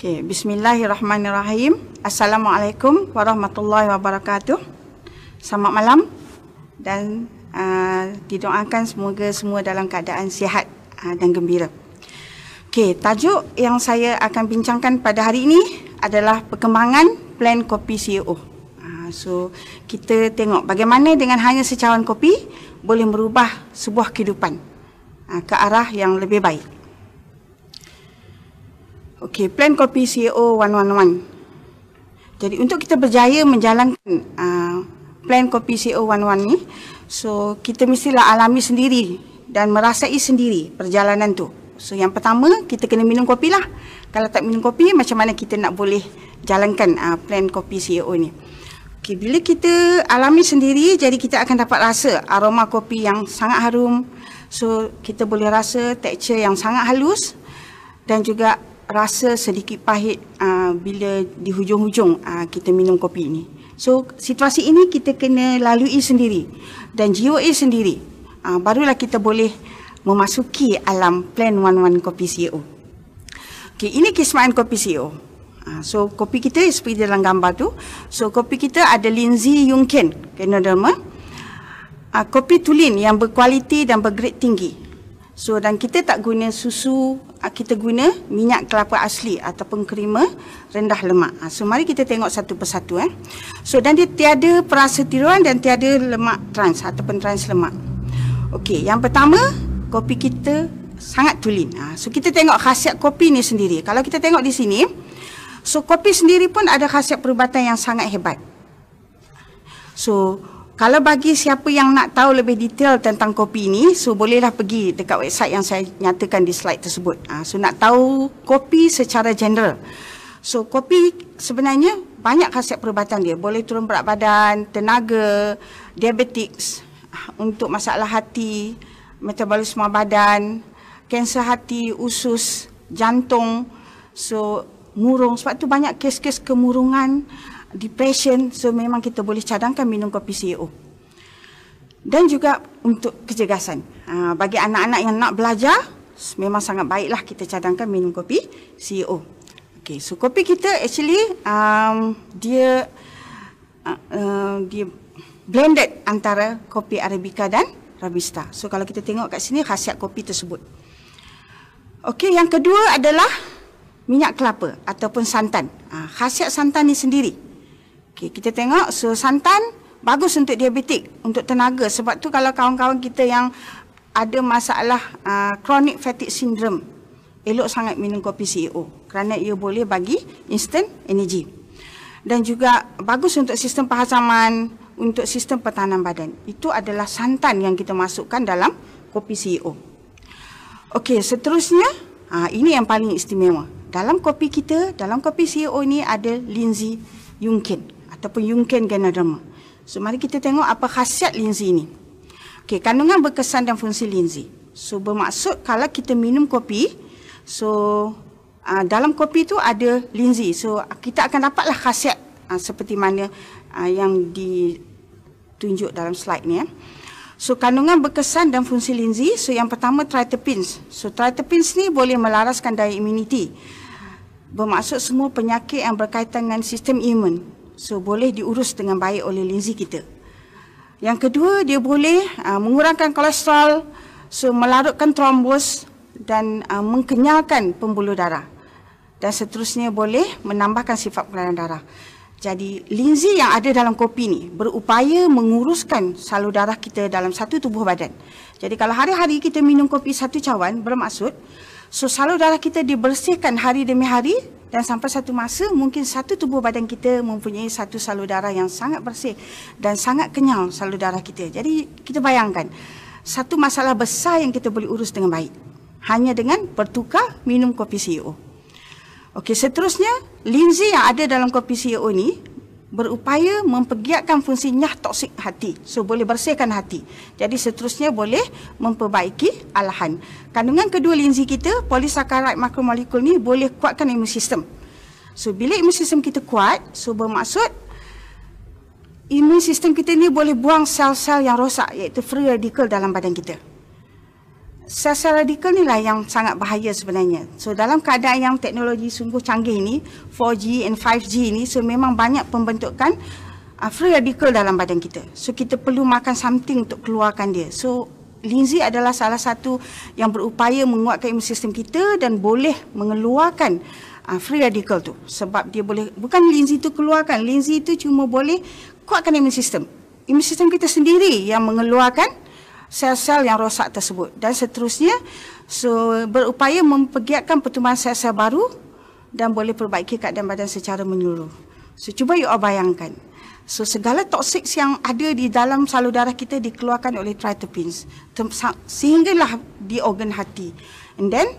Okay, bismillahirrahmanirrahim. Assalamualaikum warahmatullahi wabarakatuh. Selamat malam dan didoakan semoga semua dalam keadaan sihat dan gembira. Okay, tajuk yang saya akan bincangkan pada hari ini adalah perkembangan plan kopi CEO. So, kita tengok bagaimana dengan hanya secawan kopi boleh merubah sebuah kehidupan ke arah yang lebih baik. Okey, plan kopi CEO 111. Jadi untuk kita berjaya menjalankan plan kopi CEO 111 ni, so kita mestilah alami sendiri dan merasai sendiri perjalanan tu. So yang pertama, kita kena minum kopi lah. Kalau tak minum kopi, macam mana kita nak boleh jalankan plan kopi CEO ni? Okey, bila kita alami sendiri, jadi kita akan dapat rasa aroma kopi yang sangat harum. So kita boleh rasa tekstur yang sangat halus dan juga rasa sedikit pahit bila di hujung-hujung kita minum kopi ini. So situasi ini kita kena lalui sendiri dan jiwai sendiri. Barulah kita boleh memasuki alam plan 111 kopi CEO. Okay, ini kesemaan kopi CEO. So kopi kita seperti dalam gambar tu. So kopi kita ada Lindsay Yunken Ganoderma. Kopi tulen yang berkualiti dan bergrade tinggi. So dan kita tak guna susu, kita guna minyak kelapa asli ataupun krema rendah lemak. So mari kita tengok satu persatu. So dan dia tiada parasetiruan dan tiada lemak trans ataupun trans lemak. Okey, yang pertama, kopi kita sangat tulen. So kita tengok khasiat kopi ni sendiri. Kalau kita tengok di sini, so kopi sendiri pun ada khasiat perubatan yang sangat hebat. So kalau bagi siapa yang nak tahu lebih detail tentang kopi ini, so bolehlah pergi dekat website yang saya nyatakan di slide tersebut. So nak tahu kopi secara general. So kopi sebenarnya banyak khasiat perubatan dia. Boleh turun berat badan, tenaga, diabetes, untuk masalah hati, metabolisme badan, kanser hati, usus, jantung, so murung. Sebab tu banyak kes-kes kemurungan, depression, so memang kita boleh cadangkan minum kopi CEO. Dan juga untuk kecergasan. Bagi anak-anak yang nak belajar, memang sangat baiklah kita cadangkan minum kopi CEO. Okay, so kopi kita actually dia blended antara kopi Arabica dan Robusta. So kalau kita tengok kat sini khasiat kopi tersebut. Okey, yang kedua adalah minyak kelapa ataupun santan. Khasiat santan ni sendiri. Okay, kita tengok, so santan bagus untuk diabetik, untuk tenaga. Sebab tu kalau kawan-kawan kita yang ada masalah chronic fatigue syndrome, elok sangat minum kopi CEO kerana ia boleh bagi instant energy. Dan juga bagus untuk sistem perhazaman, untuk sistem pertahanan badan. Itu adalah santan yang kita masukkan dalam kopi CEO. Okey, seterusnya, ini yang paling istimewa. Dalam kopi kita, dalam kopi CEO ni ada Lindsay Yunken ataupun Yunken Ganoderma. So mari kita tengok apa khasiat Lindsay ni. Okey, kandungan berkesan dan fungsi Lindsay. So bermaksud kalau kita minum kopi, so dalam kopi tu ada Lindsay. So kita akan dapatlah khasiat seperti mana yang ditunjuk dalam slide ni. So kandungan berkesan dan fungsi Lindsay. So yang pertama triterpenes. So triterpenes ni boleh melaraskan daya imuniti. Bermaksud semua penyakit yang berkaitan dengan sistem imun. So boleh diurus dengan baik oleh Lindsay kita. Yang kedua, dia boleh mengurangkan kolesterol, so melarutkan trombos dan mengkenyalkan pembuluh darah. Dan seterusnya boleh menambahkan sifat peredaran darah. Jadi Lindsay yang ada dalam kopi ni berupaya menguruskan salur darah kita dalam satu tubuh badan. Jadi kalau hari-hari kita minum kopi satu cawan, bermaksud so salur darah kita dibersihkan hari demi hari. Dan sampai satu masa mungkin satu tubuh badan kita mempunyai satu salur darah yang sangat bersih dan sangat kenyal salur darah kita. Jadi kita bayangkan satu masalah besar yang kita boleh urus dengan baik hanya dengan bertukar minum kopi CEO. Okey, seterusnya Lindsay yang ada dalam kopi CEO ni berupaya mempergiatkan fungsi nyah toksik hati. So boleh bersihkan hati. Jadi seterusnya boleh memperbaiki alahan. Kandungan kedua Lindsay kita, polisakaride makromolekul ni boleh kuatkan imun sistem. So bila imun sistem kita kuat, so bermaksud imun sistem kita ni boleh buang sel-sel yang rosak, iaitu free radical dalam badan kita. sel-sel radikal ni lah yang sangat bahaya sebenarnya. So dalam keadaan yang teknologi sungguh canggih ni, 4G and 5G ni, so memang banyak pembentukan free radical dalam badan kita. So kita perlu makan something untuk keluarkan dia. So linzi adalah salah satu yang berupaya menguatkan imun sistem kita dan boleh mengeluarkan free radical tu. Sebab dia boleh, bukan linzi tu keluarkan, linzi tu cuma boleh kuatkan imun sistem. Imun sistem kita sendiri yang mengeluarkan sel-sel yang rosak tersebut dan seterusnya. So berupaya mempergiatkan pertumbuhan sel-sel baru dan boleh perbaiki keadaan badan secara menyeluruh. So cuba you all bayangkan. So segala toksik yang ada di dalam salur darah kita dikeluarkan oleh tritopins sehinggalah di organ hati. And then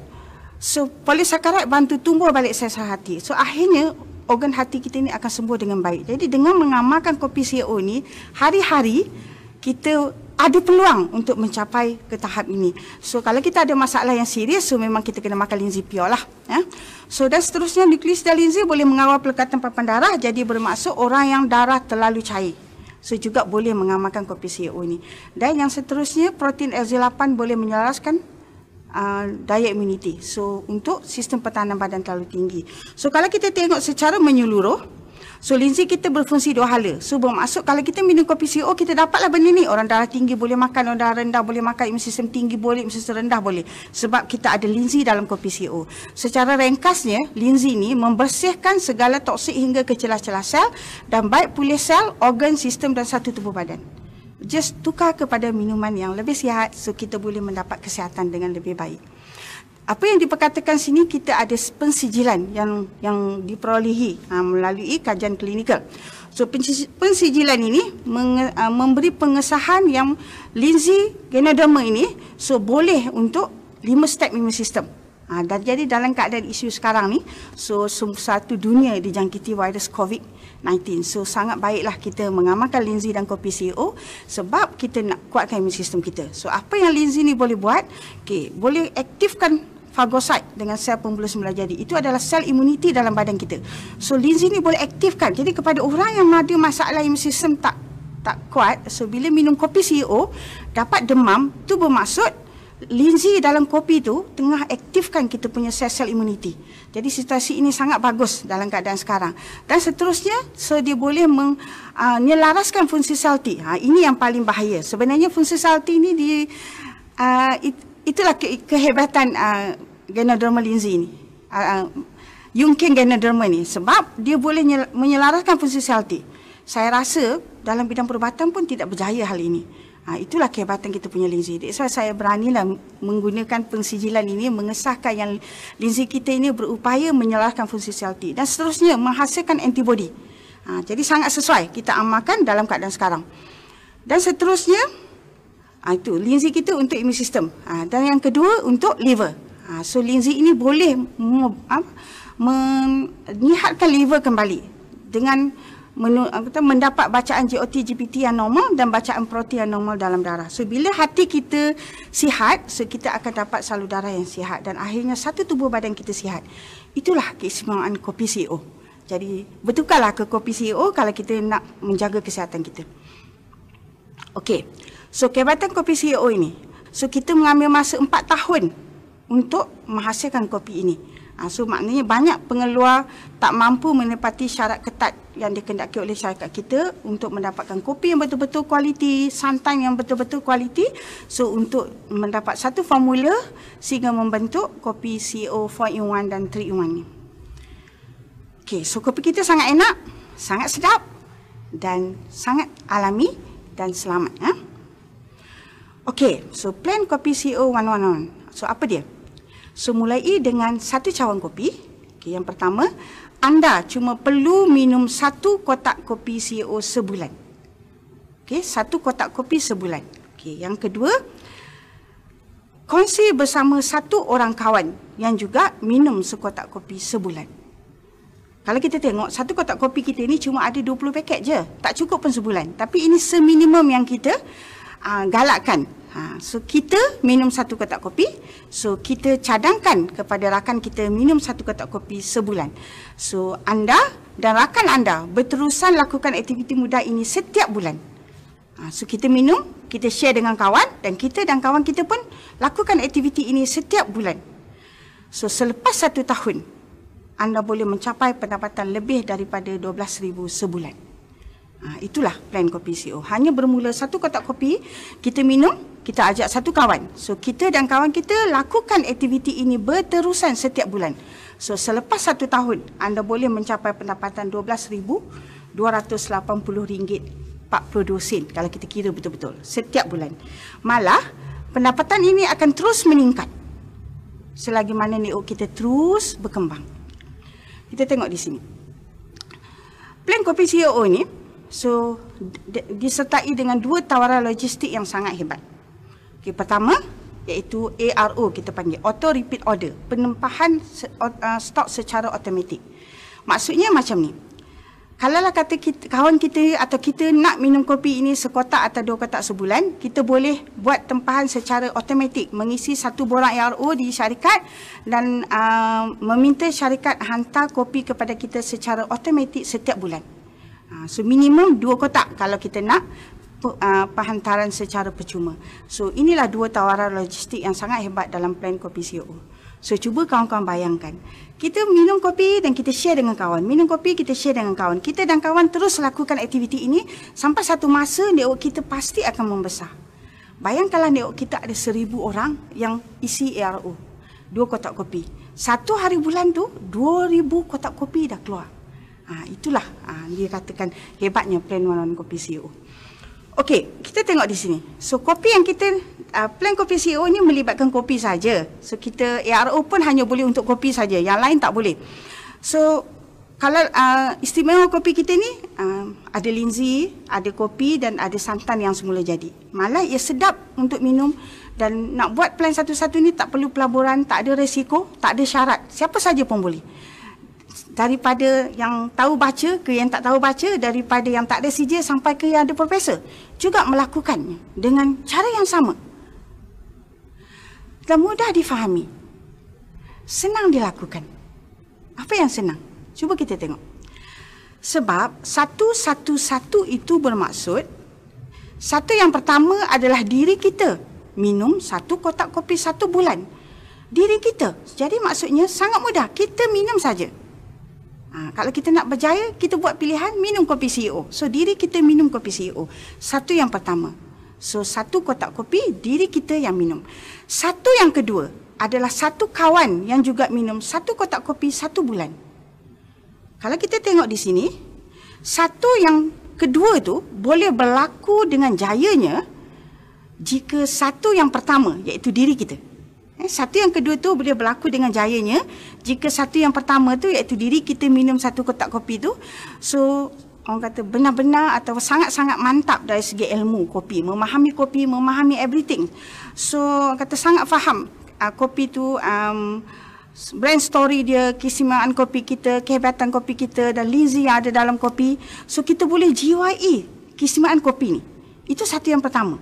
so polisakarat bantu tumbuh balik sel-sel hati. So akhirnya organ hati kita ni akan sembuh dengan baik. Jadi dengan mengamalkan kopi CO ni hari-hari, kita ada peluang untuk mencapai ke tahap ini. So kalau kita ada masalah yang serius, so memang kita kena makan linzi pure lah. Ya. So dan seterusnya, nukleus dan linzi boleh mengawal pelekatan papan darah, jadi bermaksud orang yang darah terlalu cair. So juga boleh mengamalkan kopi CO ni. Dan yang seterusnya, protein LZ8 boleh menyelaraskan daya imuniti. So untuk sistem pertahanan badan terlalu tinggi. So kalau kita tengok secara menyeluruh, so linzi kita berfungsi dua hala. So bermaksud kalau kita minum kopi CO, kita dapatlah benda ni. Orang darah tinggi boleh makan, orang darah rendah boleh makan, imun sistem tinggi boleh, imun sistem rendah boleh. Sebab kita ada linzi dalam kopi CO. Secara ringkasnya, linzi ni membersihkan segala toksik hingga ke celah-celah sel dan baik pulih sel, organ, sistem dan satu tubuh badan. Just tukar kepada minuman yang lebih sihat, so kita boleh mendapat kesihatan dengan lebih baik. Apa yang diperkatakan sini, kita ada pensijilan yang diperolehi melalui kajian klinikal. So pensijilan ini memberi pengesahan yang linzi Ganoderma ini so boleh untuk 5 step imun sistem. Dan jadi dalam keadaan isu sekarang ni, so satu dunia dijangkiti virus COVID-19. So sangat baiklah kita mengamalkan linzi dan kopi CO sebab kita nak kuatkan imun sistem kita. So apa yang linzi ni boleh buat? Okay, boleh aktifkan fagosit dengan sel pembuluh semula jadi. Itu adalah sel imuniti dalam badan kita. So linzi ni boleh aktifkan. Jadi kepada orang yang ada masalah imun sistem tak kuat, so bila minum kopi CO dapat demam, tu bermaksud linzi dalam kopi tu tengah aktifkan kita punya sel-sel imuniti. Jadi situasi ini sangat bagus dalam keadaan sekarang. Dan seterusnya, so dia boleh menyelaraskan fungsi sel T. Ini yang paling bahaya. Sebenarnya fungsi sel T ini itulah kehebatan Ganoderma linzi ni. Yungkin Ganoderma ni. Sebab dia boleh menyelaraskan fungsi sel T. Saya rasa dalam bidang perubatan pun tidak berjaya hal ini. Itulah kehebatan kita punya linzi. That's why saya beranilah menggunakan pensijilan ini, mengesahkan yang linzi kita ini berupaya menyelaraskan fungsi sel T. Dan seterusnya menghasilkan antibody. Jadi sangat sesuai kita amalkan dalam keadaan sekarang. Dan seterusnya, itu linzi kita untuk imun sistem. Dan yang kedua untuk liver. So linzi ini boleh menyihatkan liver kembali dengan mendapat bacaan GOT, GPT yang normal dan bacaan protein yang normal dalam darah. So bila hati kita sihat, so kita akan dapat salur darah yang sihat dan akhirnya satu tubuh badan kita sihat. Itulah keistimewaan kopi CO. Jadi bertukarlah ke kopi CO kalau kita nak menjaga kesihatan kita. Okey. So kehebatan kopi CO ini. So kita mengambil masa 4 tahun untuk menghasilkan kopi ini. So maknanya banyak pengeluar tak mampu menepati syarat ketat yang dikehendaki oleh syarikat kita untuk mendapatkan kopi yang betul-betul kualiti, santan yang betul-betul kualiti. So untuk mendapat satu formula sehingga membentuk kopi CO 4-in-1 dan 3-in-1 ni. Okay, so kopi kita sangat enak, sangat sedap dan sangat alami dan selamat. Okay, so plan kopi CO 111. So apa dia? So mulai dengan satu cawan kopi. Okay, yang pertama, anda cuma perlu minum 1 kotak kopi CO sebulan. Okay, 1 kotak kopi sebulan. Okay, yang kedua, kongsi bersama 1 orang kawan yang juga minum sekotak kopi sebulan. Kalau kita tengok, 1 kotak kopi kita ni cuma ada 20 paket je. Tak cukup pun sebulan. Tapi ini seminimum yang kita galakkan. So kita minum 1 kotak kopi, so kita cadangkan kepada rakan kita minum 1 kotak kopi sebulan. So anda dan rakan anda berterusan lakukan aktiviti mudah ini setiap bulan. So kita minum, kita share dengan kawan dan kita dan kawan kita pun lakukan aktiviti ini setiap bulan. So selepas 1 tahun, anda boleh mencapai pendapatan lebih daripada 12,000 sebulan. Itulah plan Kopi CEO. Hanya bermula 1 kotak kopi, kita minum, kita ajak 1 kawan. So kita dan kawan kita lakukan aktiviti ini berterusan setiap bulan. So selepas 1 tahun, anda boleh mencapai pendapatan RM12,280 42 sen kalau kita kira betul-betul setiap bulan. Malah pendapatan ini akan terus meningkat selagi mana network kita terus berkembang. Kita tengok di sini. Plan Kopi CEO ni disertai dengan 2 tawaran logistik yang sangat hebat. Okay, pertama iaitu ARO, kita panggil Auto Repeat Order, penempahan stok secara automatik. Maksudnya macam ni. Kalaulah kata kawan kita atau kita nak minum kopi ini sekotak atau 2 kotak sebulan, kita boleh buat tempahan secara automatik, mengisi 1 borang ARO di syarikat dan meminta syarikat hantar kopi kepada kita secara automatik setiap bulan. So minimum 2 kotak kalau kita nak penghantaran secara percuma. So inilah 2 tawaran logistik yang sangat hebat dalam plan Kopi CEO. So cuba kawan-kawan bayangkan, kita minum kopi dan kita share dengan kawan, minum kopi kita share dengan kawan, kita dan kawan terus lakukan aktiviti ini sampai satu masa network kita pasti akan membesar. Bayangkanlah network kita ada 1,000 orang yang isi ARO, 2 kotak kopi. 1 hari bulan tu 2,000 kotak kopi dah keluar. Itulah dia katakan hebatnya plan One Kopi CEO. Okey, kita tengok di sini. So kopi yang kita plan Kopi CEO ni melibatkan kopi saja. So kita ARO pun hanya boleh untuk kopi saja, yang lain tak boleh. So kalau istimewa kopi kita ni ada linzi, ada kopi dan ada santan yang semula jadi. Malah ia sedap untuk minum dan nak buat plan satu-satu ni tak perlu pelaburan, tak ada resiko, tak ada syarat. Siapa saja pun boleh. Daripada yang tahu baca ke yang tak tahu baca, daripada yang tak ada CJ sampai ke yang ada profesor, juga melakukannya dengan cara yang sama. Dan mudah difahami. Senang dilakukan. Apa yang senang? Cuba kita tengok. Sebab 111 itu bermaksud, 1 yang pertama adalah diri kita. Minum 1 kotak kopi 1 bulan. Diri kita. Jadi maksudnya sangat mudah. Kita minum saja. Kalau kita nak berjaya, kita buat pilihan minum kopi CEO. So diri kita minum kopi CEO. 1 yang pertama. So 1 kotak kopi, diri kita yang minum. 1 yang kedua adalah 1 kawan yang juga minum 1 kotak kopi 1 bulan. Kalau kita tengok di sini, 1 yang kedua tu boleh berlaku dengan jayanya jika 1 yang pertama, iaitu diri kita. 1 yang kedua tu boleh berlaku dengan jayanya jika 1 yang pertama tu iaitu diri kita minum 1 kotak kopi tu. So orang kata benar-benar atau sangat-sangat mantap dari segi ilmu kopi, memahami everything. So orang kata sangat faham kopi tu, brand story dia, keistimewaan kopi kita, kehebatan kopi kita dan linzi yang ada dalam kopi. So kita boleh jiwai keistimewaan kopi ni. Itu 1 yang pertama.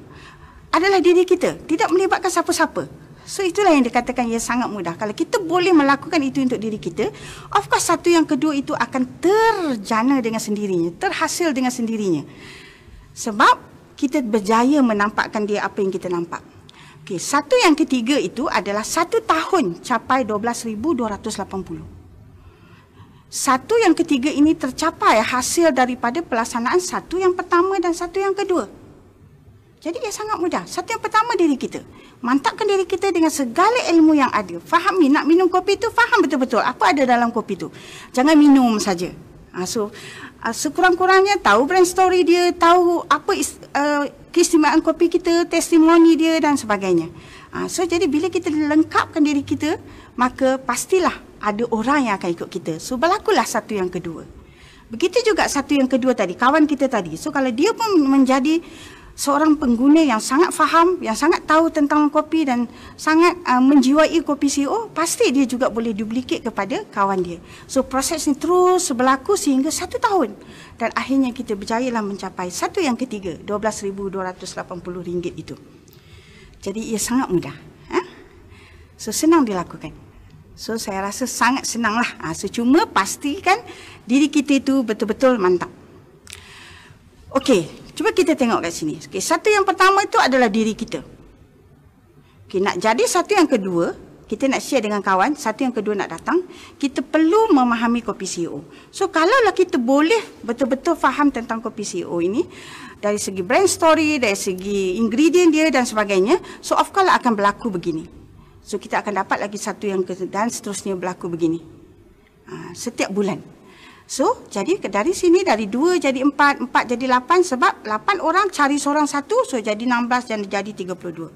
Adalah diri kita, tidak melibatkan siapa-siapa. So itulah yang dikatakan ia sangat mudah. Kalau kita boleh melakukan itu untuk diri kita, of course 1 yang kedua itu akan terjana dengan sendirinya, terhasil dengan sendirinya. Sebab kita berjaya menampakkan dia apa yang kita nampak. Okey, 1 yang ketiga itu adalah 1 tahun capai 12,280. 1 yang ketiga ini tercapai hasil daripada pelaksanaan 1 yang pertama dan 1 yang kedua. Jadi ia sangat mudah. 1 yang pertama diri kita. Mantapkan diri kita dengan segala ilmu yang ada. Fahami, nak minum kopi tu, faham betul-betul apa ada dalam kopi tu. Jangan minum saja. So, sekurang-kurangnya tahu brand story dia, tahu apa keistimewaan kopi kita, testimoni dia dan sebagainya. So, jadi bila kita lengkapkan diri kita, maka pastilah ada orang yang akan ikut kita. So, berlakulah 1 yang kedua. Begitu juga 1 yang kedua tadi, kawan kita tadi. So, kalau dia pun menjadi seorang pengguna yang sangat faham, yang sangat tahu tentang kopi dan sangat menjiwai kopi CEO, pasti dia juga boleh duplicate kepada kawan dia. So proses ini terus berlaku sehingga 1 tahun dan akhirnya kita berjayalah mencapai 1 yang ketiga, RM12,280 itu. Jadi ia sangat mudah. So senang dilakukan. So saya rasa sangat senanglah. So cuma pastikan diri kita itu betul-betul mantap. Okey, Cuba kita tengok kat sini. Okey, satu yang pertama itu adalah diri kita. Okey, nak jadi satu yang kedua, kita nak share dengan kawan, satu yang kedua nak datang, kita perlu memahami kopi CEO. So, kalaulah kita boleh betul-betul faham tentang kopi CEO ini, dari segi brand story, dari segi ingredient dia dan sebagainya, so of course akan berlaku begini. So, kita akan dapat lagi satu yang dan seterusnya berlaku begini. Setiap bulan. So, jadi dari sini dari 2 jadi 4, 4 jadi 8 sebab 8 orang cari seorang satu, so jadi 16 dan jadi 32.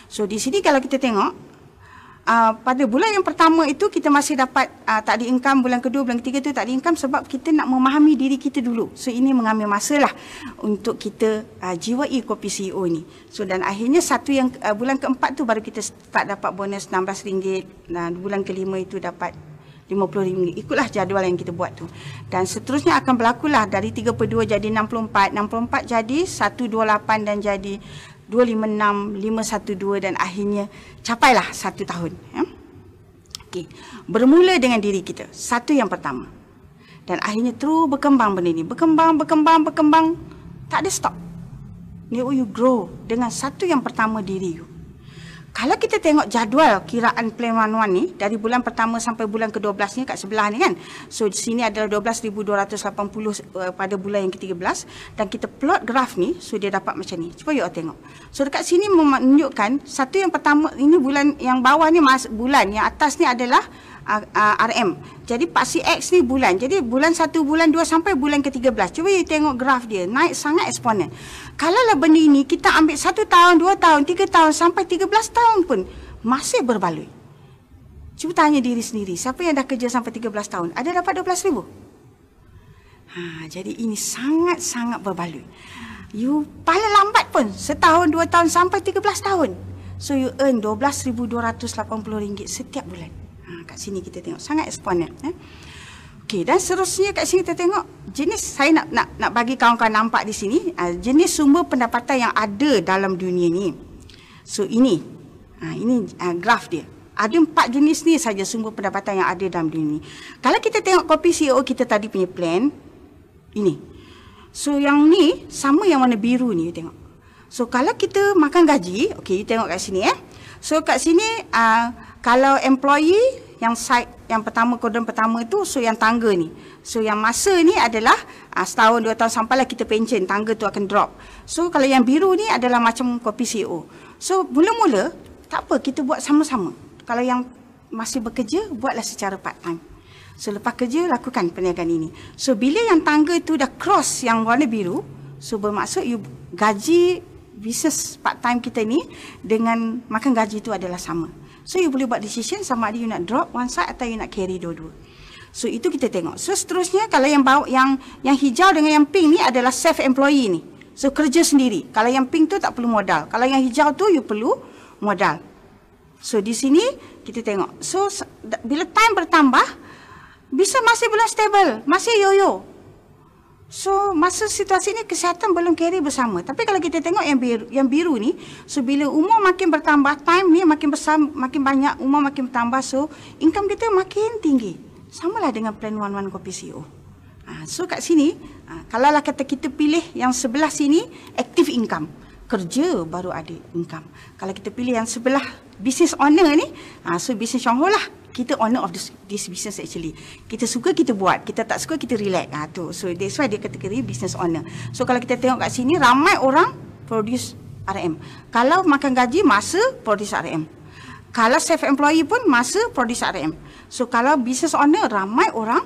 So, di sini kalau kita tengok, pada bulan yang pertama itu kita masih dapat tak ada income, bulan kedua, bulan ketiga tu tak ada income sebab kita nak memahami diri kita dulu. So, ini mengambil masa lah untuk kita jiwai kopi CEO ni. So, dan akhirnya satu yang bulan keempat tu baru kita start dapat bonus RM16 dan bulan kelima itu dapat RM50. Ikutlah jadual yang kita buat tu. Dan seterusnya akan berlakulah dari 32 jadi 64, 64 jadi 128 dan jadi 256, 512 dan akhirnya capailah 1 tahun. Ya? Okey. Bermula dengan diri kita. Satu yang pertama. Dan akhirnya terus berkembang benda ni. Berkembang. Tak ada stop. You grow dengan satu yang pertama diri you. Kalau kita tengok jadual kiraan plan 11 ni, dari bulan pertama sampai bulan ke-12 ni kat sebelah ni kan. So, di sini adalah 12,280 pada bulan yang ke-13. Dan kita plot graf ni, so dia dapat macam ni. Cuba you tengok. So, dekat sini menunjukkan, satu yang pertama, ini bulan yang bawah ni bulan, yang atas ni adalah RM. Jadi paksi X ni bulan. Jadi bulan 1, bulan 2 sampai bulan ke-13. Cuba you tengok graf dia. Naik sangat eksponen. Kalaulah benda ini kita ambil 1 tahun, 2 tahun, 3 tahun sampai 13 tahun pun masih berbaloi. Cuba tanya diri sendiri. Siapa yang dah kerja sampai 13 tahun? Ada dapat 12,000? Jadi ini sangat-sangat berbaloi. You paling lambat pun setahun, 2 tahun sampai 13 tahun. So you earn RM12,280 setiap bulan. Kat sini kita tengok sangat eksponen. Okey, dan seterusnya kat sini kita tengok jenis, saya nak bagi kawan-kawan nampak di sini jenis sumber pendapatan yang ada dalam dunia ni. So ini graf dia. Ada 4 jenis ni saja sumber pendapatan yang ada dalam dunia ni. Kalau kita tengok kopi CEO kita tadi punya plan ini. So yang ni sama yang warna biru ni, you tengok. So kalau kita makan gaji, okey, you tengok kat sini So kat sini kalau employee yang side yang pertama, kodan pertama tu, so yang tangga ni. So yang masa ni adalah setahun, 2 tahun sampailah kita pension, tangga tu akan drop. So kalau yang biru ni adalah macam kopi CEO. So mula-mula tak apa, kita buat sama-sama. Kalau yang masih bekerja, buatlah secara part time. So lepas kerja, lakukan perniagaan ini. So bila yang tangga tu dah cross yang warna biru, so bermaksud you gaji bisnes part time kita ni dengan makan gaji tu adalah sama. So you boleh buat decision sama ada you nak drop one side atau you nak carry dua-dua. So itu kita tengok. So seterusnya kalau yang hijau dengan yang pink ni adalah self employee ni. So kerja sendiri. Kalau yang pink tu tak perlu modal. Kalau yang hijau tu you perlu modal. So di sini kita tengok. So bila time bertambah, bisa masih belum stable, masih yo-yo. So masa situasi ni kesihatan belum carry bersama. Tapi kalau kita tengok yang biru ni, so bila umur makin bertambah, time ni makin besar, makin banyak, umur makin bertambah, so income kita makin tinggi. Samalah dengan plan 11 kopi CEO. So kat sini, kalau lah kata kita pilih yang sebelah sini active income, kerja baru ada income. Kalau kita pilih yang sebelah business owner ni, so business Chongho lah. Kita owner of this business actually. Kita suka kita buat, kita tak suka kita relax. Tu. So that's why dia kategori business owner. So kalau kita tengok kat sini ramai orang produce RM. Kalau makan gaji masa produce RM. Kalau self employee pun masa produce RM. So kalau business owner ramai orang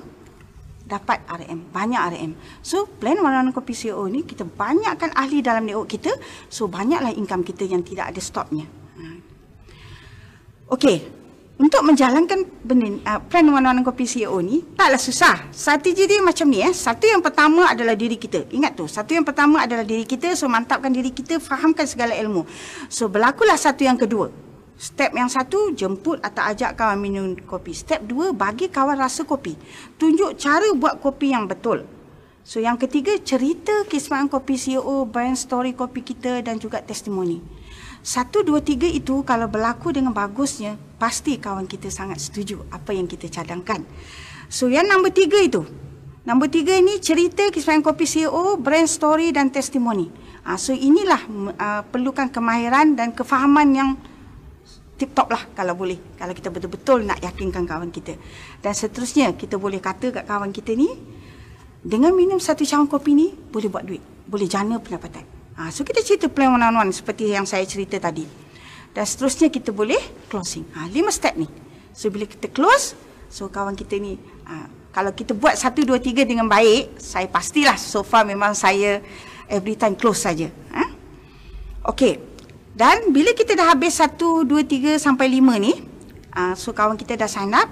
dapat RM, banyak RM. So plan 11 kopi CEO ni kita banyakkan ahli dalam network kita. So banyaklah income kita yang tidak ada stopnya. Okey. Untuk menjalankan plan 11 kopi CEO ni taklah susah. Strategi dia macam ni Satu yang pertama adalah diri kita. Ingat tu, satu yang pertama adalah diri kita. So mantapkan diri kita, fahamkan segala ilmu. So berlakulah satu yang kedua. Step yang satu, jemput atau ajak kawan minum kopi. Step 2, bagi kawan rasa kopi. Tunjuk cara buat kopi yang betul. So yang ketiga, cerita kisah kopi CEO, brand story kopi kita dan juga testimoni. 1, 2, 3 itu kalau berlaku dengan bagusnya, pasti kawan kita sangat setuju apa yang kita cadangkan. So yang nombor 3 itu, Nombor 3 ni cerita kisah kopi CEO, brand story dan testimoni. So inilah perlukan kemahiran dan kefahaman yang tip-top lah kalau boleh. Kalau kita betul-betul nak yakinkan kawan kita. Dan seterusnya kita boleh kata kat kawan kita ni, dengan minum satu cawan kopi ni boleh buat duit. Boleh jana pendapatan. So kita cerita plan one-on-one seperti yang saya cerita tadi. Dan seterusnya kita boleh closing. 5 step ni. So bila kita close, so kawan kita ni, kalau kita buat 1, 2, 3 dengan baik, saya pastilah so far memang saya every time close saja. Okey. Dan bila kita dah habis 1, 2, 3 sampai 5 ni, so kawan kita dah sign up,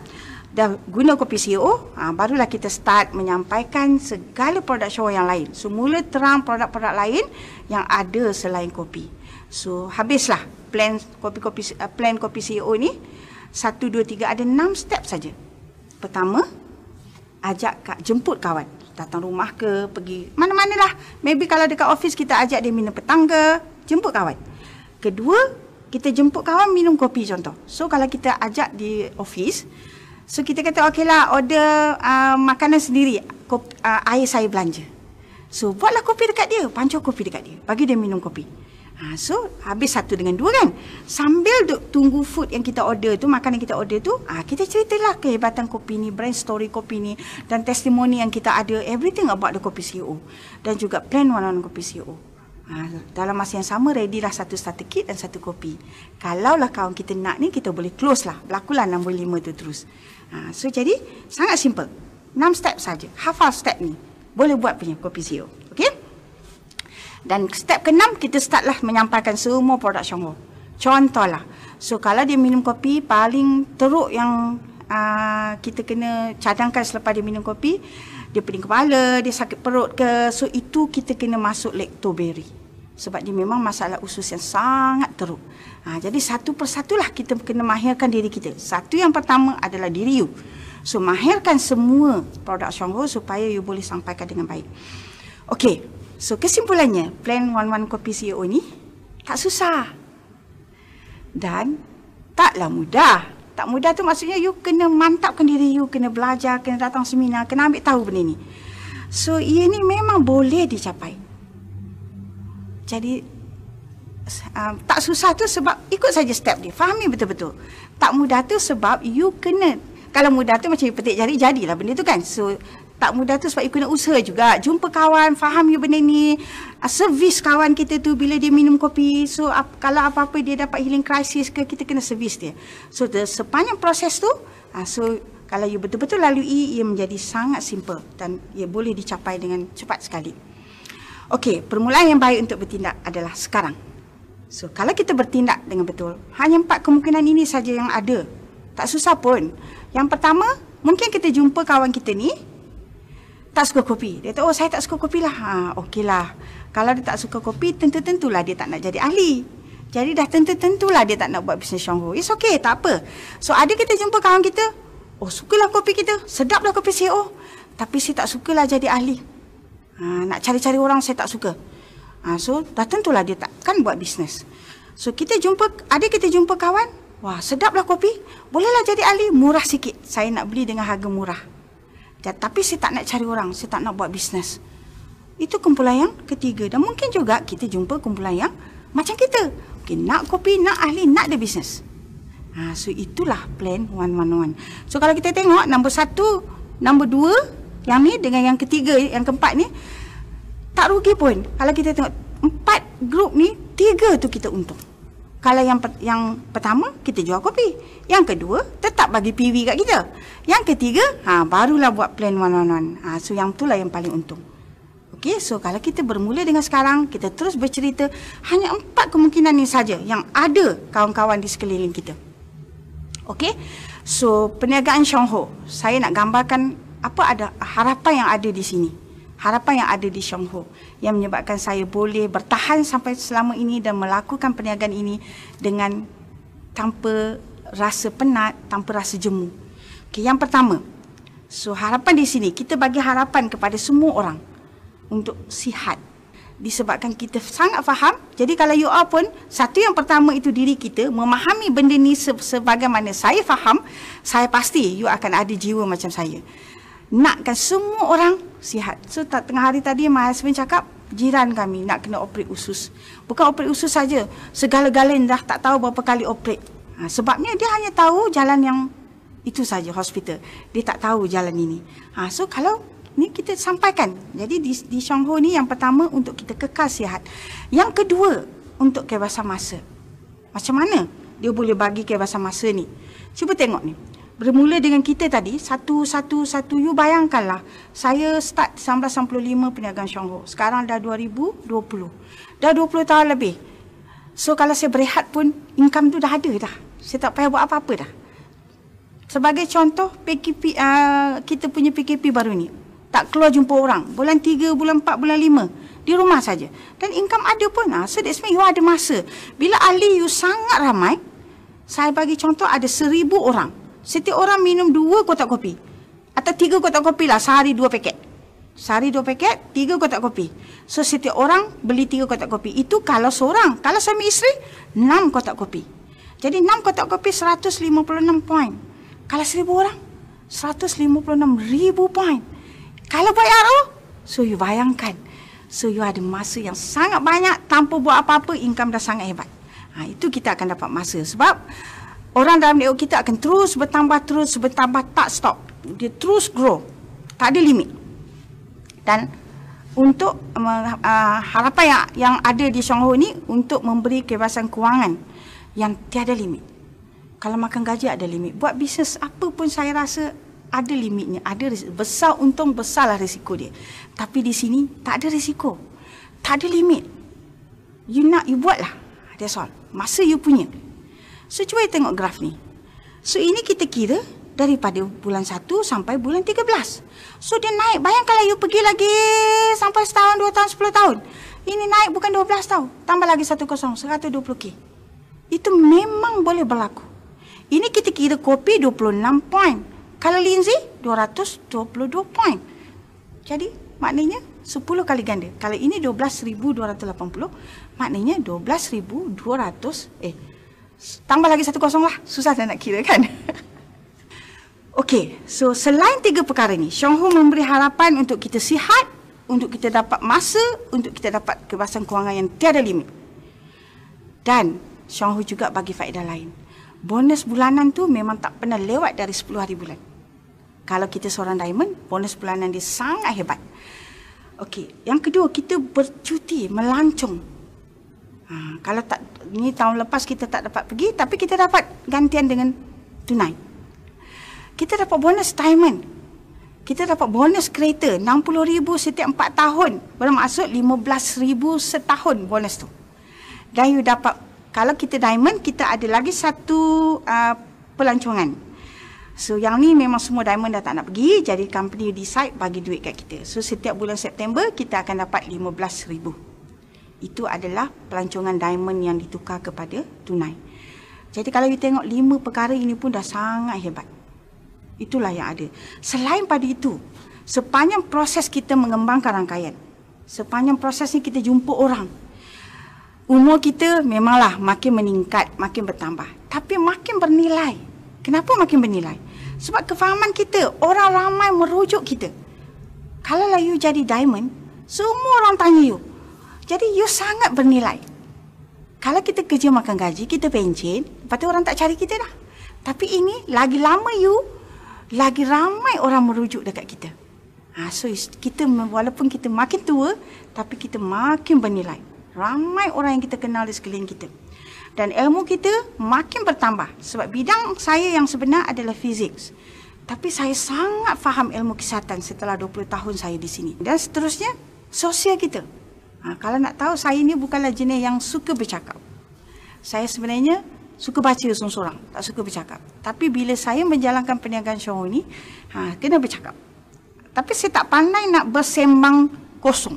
dah guna kopi CEO, barulah kita start menyampaikan segala produk show yang lain. So mula terang produk-produk lain yang ada selain kopi. So habislah plan kopi CEO ni. 1, 2, 3 ada 6 step saja. Pertama, jemput kawan. Datang rumah ke, pergi mana-mana lah. Maybe kalau dekat office kita ajak dia minum petang ke, jemput kawan. Kedua, kita jemput kawan minum kopi contoh. So kalau kita ajak di office, so kita kata okey lah, order makanan sendiri, air saya belanja. So buatlah kopi dekat dia, pancur kopi dekat dia, bagi dia minum kopi. So habis 1 dengan 2 kan. Sambil tunggu food yang kita order tu, makanan yang kita order tu, kita ceritalah kehebatan kopi ni, brand story kopi ni, dan testimoni yang kita ada, everything about the kopi CEO. Dan juga plan one-on-one kopi CEO. Dalam masa yang sama, ready lah 1 starter kit dan 1 kopi. Kalaulah kawan kita nak ni, kita boleh close lah. Berlakulah nombor 5 tu terus. So jadi, sangat simple. 6 step saja. Hafal step ni. Boleh buat punya kopi CEO. Okay? Dan step ke-6, kita startlah menyampaikan semua produk Shongho. Contohlah. So kalau dia minum kopi, paling teruk yang kita kena cadangkan selepas dia minum kopi, dia pening kepala, dia sakit perut ke, so itu kita kena masuk lactoberry. Sebab dia memang masalah usus yang sangat teruk. Jadi satu persatulah kita kena mahirkan diri kita. Satu yang pertama adalah diri you. So mahirkan semua produk Shongho supaya you boleh sampaikan dengan baik. Okey. So kesimpulannya, plan one-one kopi CEO ni tak susah. Dan taklah mudah. Tak mudah tu maksudnya you kena mantapkan diri you, kena belajar, kena datang seminar, kena ambil tahu benda ni. So ia ni memang boleh dicapai. Jadi tak susah tu sebab ikut saja step dia. Fahami betul-betul. Tak mudah tu sebab you kena, kalau mudah tu macam you petik jari, jadilah benda tu kan. So tak mudah tu sebab you kena usaha juga. Jumpa kawan, faham you benda ni. Servis kawan kita tu bila dia minum kopi. So kalau apa-apa dia dapat healing crisis ke, kita kena servis dia. So sepanjang proses tu, so kalau you betul-betul lalui, ia menjadi sangat simple dan ia boleh dicapai dengan cepat sekali. Okey, permulaan yang baik untuk bertindak adalah sekarang. So kalau kita bertindak dengan betul, hanya 4 kemungkinan ini saja yang ada. Tak susah pun. Yang pertama, mungkin kita jumpa kawan kita ni tak suka kopi. Dia kata, oh saya tak suka kopi lah. Okeylah. Kalau dia tak suka kopi, tentu-tentulah dia tak nak jadi ahli. Jadi dah tentu-tentulah dia tak nak buat bisnes Shongho. It's okay, tak apa. So ada kita jumpa kawan kita, oh sukalah kopi kita, sedaplah kopi CEO. Tapi saya tak sukalah jadi ahli. Nak cari-cari orang saya tak suka. So dah tentulah dia takkan buat bisnes. So kita jumpa kawan, wah sedaplah kopi, bolehlah jadi ahli, murah sikit. Saya nak beli dengan harga murah. Tapi saya tak nak cari orang, saya tak nak buat bisnes. Itu kumpulan yang ketiga. Dan mungkin juga kita jumpa kumpulan yang macam kita. Okay, nak kopi, nak ahli, nak ada bisnes. So itulah plan one-one-one. So kalau kita tengok nombor 1, nombor 2, yang ni dengan yang ketiga, yang keempat ni, tak rugi pun. Kalau kita tengok 4 grup ni, 3 tu kita untung. Kalau yang pertama, kita jual kopi. Yang kedua, tetap bagi PV kat kita. Yang ketiga, barulah buat plan one-on-one. So yang itulah yang paling untung. Okey, so kalau kita bermula dengan sekarang, kita terus bercerita, hanya 4 kemungkinan ni saja yang ada kawan-kawan di sekeliling kita. Okey, so perniagaan Shongho, saya nak gambarkan apa ada harapan yang ada di sini. Harapan yang ada di Shongho yang menyebabkan saya boleh bertahan sampai selama ini dan melakukan perniagaan ini dengan tanpa rasa penat, tanpa rasa jemu. Okay, yang pertama, so harapan di sini, kita bagi harapan kepada semua orang untuk sihat. Disebabkan kita sangat faham, jadi kalau you all pun, satu yang pertama itu diri kita, memahami benda ni sebagaimana saya faham, saya pasti you akan ada jiwa macam saya. nakkan semua orang sihat. So tengah hari tadi my husband cakap, jiran kami nak kena operate usus. Bukan operate usus saja, segala-galanya dah tak tahu berapa kali operate. Sebabnya dia hanya tahu jalan yang itu saja, hospital. Dia tak tahu jalan ini. So kalau ni kita sampaikan. Jadi di Chong Ho ni yang pertama untuk kita kekal sihat. Yang kedua untuk kebebasan masa. Macam mana dia boleh bagi kebebasan masa ni? Cuba tengok ni. Bermula dengan kita tadi, satu. You bayangkanlah, saya start 1995 perniagaan Chong Ho. Sekarang dah 2020. Dah 20 tahun lebih. So kalau saya berehat pun, income tu dah ada dah. Saya tak payah buat apa-apa dah. Sebagai contoh, PKP, kita punya PKP baru ni. Tak keluar jumpa orang. Bulan 3, bulan 4, bulan 5. Di rumah saja. Dan income ada pun. So that's mean you ada masa. Bila ahli you sangat ramai, saya bagi contoh ada 1,000 orang. Setiap orang minum 2 kotak kopi. Atau 3 kotak kopi lah. Sehari 2 paket. Sehari 2 paket, 3 kotak kopi. So setiap orang beli 3 kotak kopi. Itu kalau seorang. Kalau suami isteri, 6 kotak kopi. Jadi 6 kotak kopi 156 poin. Kalau 1,000 orang, 156,000 poin. Kalau buat RO, so you bayangkan. So you ada masa yang sangat banyak tanpa buat apa-apa, income dah sangat hebat. Itu kita akan dapat masa. Sebab orang dalam network kita akan terus bertambah, tak stop. Dia terus grow. Tak ada limit. Dan untuk harapan yang ada di Chong Ho ni untuk memberi kebebasan kewangan yang tiada limit. Kalau makan gaji ada limit. Buat bisnes apa pun saya rasa ada limitnya, ada besar untung, besarlah risiko dia. Tapi di sini tak ada risiko, tak ada limit. You nak, you buatlah. That's all. Masa you punya. So cuba you tengok graf ni. So ini kita kira daripada bulan 1 sampai bulan 13. So dia naik. Bayangkanlah you pergi lagi sampai setahun, 2 tahun, 10 tahun. Ini naik bukan 12 tahun. Tambah lagi 10, 120K. Itu memang boleh berlaku. Ini kita kira kopi 26 poin. Kalau Lindsay, 222 poin. Jadi, maknanya 10 kali ganda. Kalau ini 12,280, maknanya 12,200. Tambah lagi 1 kosong lah. Susah dah nak kira kan? Okey, so selain 3 perkara ni, Chong Ho memberi harapan untuk kita sihat, untuk kita dapat masa, untuk kita dapat kebebasan kewangan yang tiada limit. Dan Chong Ho juga bagi faedah lain. Bonus bulanan tu memang tak pernah lewat dari 10 hari bulan. Kalau kita seorang diamond, bonus bulanan dia sangat hebat. Okey, yang kedua, kita bercuti, melancong. Kalau tak, ni tahun lepas kita tak dapat pergi, tapi kita dapat gantian dengan tunai. Kita dapat bonus diamond. Kita dapat bonus kereta, 60,000 setiap 4 tahun. Bermaksud 15,000 setahun bonus tu. Dan you dapat, kalau kita diamond, kita ada lagi satu pelancongan. So yang ni memang semua diamond dah tak nak pergi, jadi company decide bagi duit kat kita. So setiap bulan September kita akan dapat 15,000. Itu adalah pelancongan diamond yang ditukar kepada tunai. Jadi kalau you tengok 5 perkara ini pun dah sangat hebat. Itulah yang ada. Selain pada itu, sepanjang proses kita mengembangkan rangkaian, sepanjang proses ni kita jumpa orang, umur kita memanglah makin meningkat, makin bertambah, tapi makin bernilai. Kenapa makin bernilai? Sebab kefahaman kita, orang ramai merujuk kita. Kalau lah you jadi diamond, semua orang tanya you. Jadi you sangat bernilai. Kalau kita kerja makan gaji, kita pencen, lepas tu orang tak cari kita dah. Tapi ini, lagi lama you, lagi ramai orang merujuk dekat kita. So kita, walaupun kita makin tua, tapi kita makin bernilai. Ramai orang yang kita kenal di sekeliling kita. Dan ilmu kita makin bertambah. Sebab bidang saya yang sebenar adalah fizik. Tapi saya sangat faham ilmu kesihatan setelah 20 tahun saya di sini. Dan seterusnya, sosial kita. Kalau nak tahu, saya ni bukanlah jenis yang suka bercakap. Saya sebenarnya suka baca seorang-seorang. Tak suka bercakap. Tapi bila saya menjalankan perniagaan Chong Ho ni, kena bercakap. Tapi saya tak pandai nak bersembang kosong.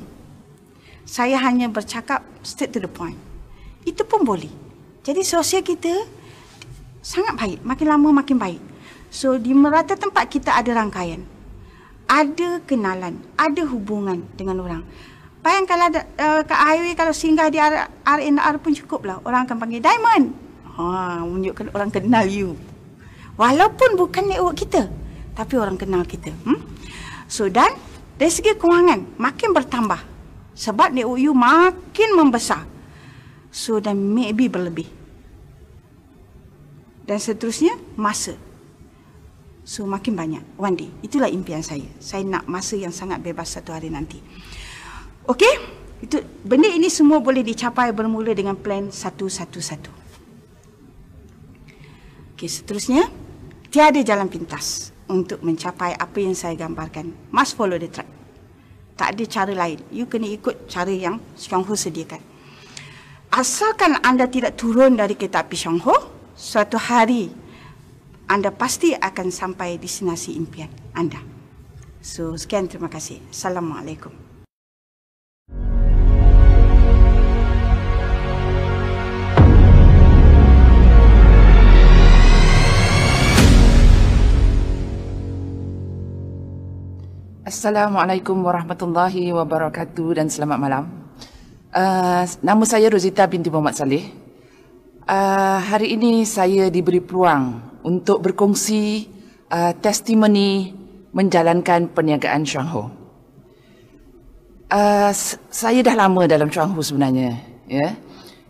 Saya hanya bercakap straight to the point. Itu pun boleh. Jadi sosial kita sangat baik. Makin lama makin baik. So di merata tempat kita ada rangkaian. Ada kenalan. Ada hubungan dengan orang. Bayangkanlah kat highway kalau singgah di R&R pun cukup lah. Orang akan panggil Diamond. Menunjukkan orang kenal you. Walaupun bukan network kita. Tapi orang kenal kita. So dan dari segi kewangan makin bertambah sebab NIU makin membesar. So dan maybe berlebih. Dan seterusnya masa. So makin banyak one day. Itulah impian saya. Saya nak masa yang sangat bebas satu hari nanti. Okey? Itu benda ini semua boleh dicapai bermula dengan plan 111. Okey, seterusnya tiada jalan pintas untuk mencapai apa yang saya gambarkan. Must follow the track. Tak ada cara lain. You kena ikut cara yang Chuang Ho sediakan. Asalkan anda tidak turun dari kereta api Chuang Ho, suatu hari anda pasti akan sampai destinasi impian anda. So, sekian, terima kasih. Assalamualaikum. Assalamualaikum warahmatullahi wabarakatuh dan selamat malam. Nama saya Rozita binti Muhammad Saleh. Hari ini saya diberi peluang untuk berkongsi testimoni menjalankan perniagaan Chuang Ho. Saya dah lama dalam Chuang Ho sebenarnya. Ya.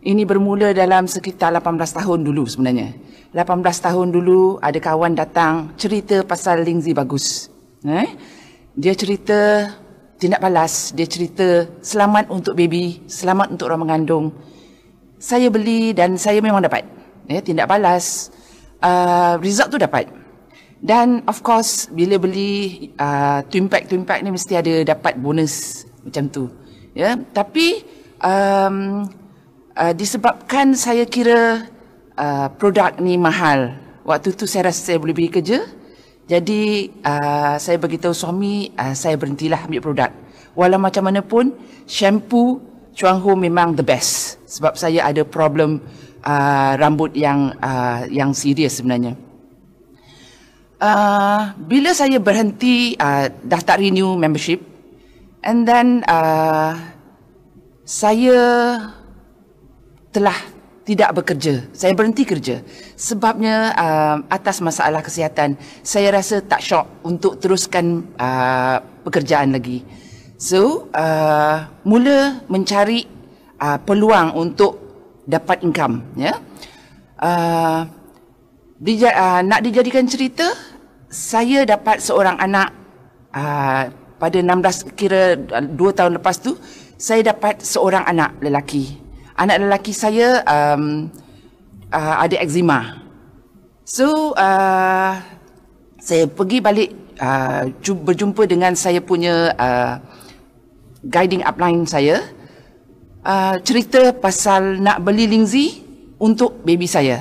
Ini bermula dalam sekitar 18 tahun dulu sebenarnya. 18 tahun dulu ada kawan datang cerita pasal Lingzi bagus. Dia cerita tindak balas, dia cerita selamat untuk baby, selamat untuk orang mengandung. Saya beli dan saya memang dapat. Tindak balas, result tu dapat. Dan of course bila beli twin pack ni mesti ada dapat bonus macam tu. Ya, tapi disebabkan saya kira produk ni mahal. Waktu tu saya rasa saya boleh pergi kerja. Jadi saya beritahu suami saya berhentilah ambil produk. Walau macam mana pun shampoo Chuang Ho memang the best sebab saya ada problem rambut yang serius sebenarnya. Bila saya berhenti dah tak renew membership and then saya telah tidak bekerja. Saya berhenti kerja. Sebabnya atas masalah kesihatan. Saya rasa tak syok untuk teruskan pekerjaan lagi. So, mula mencari peluang untuk dapat income. Ya. Nak dijadikan cerita, saya dapat seorang anak pada 16, kira 2 tahun lepas tu, saya dapat seorang anak lelaki. Anak lelaki saya ada eczema. So, saya pergi balik berjumpa dengan saya punya guiding upline saya. Cerita pasal nak beli Lingzi untuk baby saya.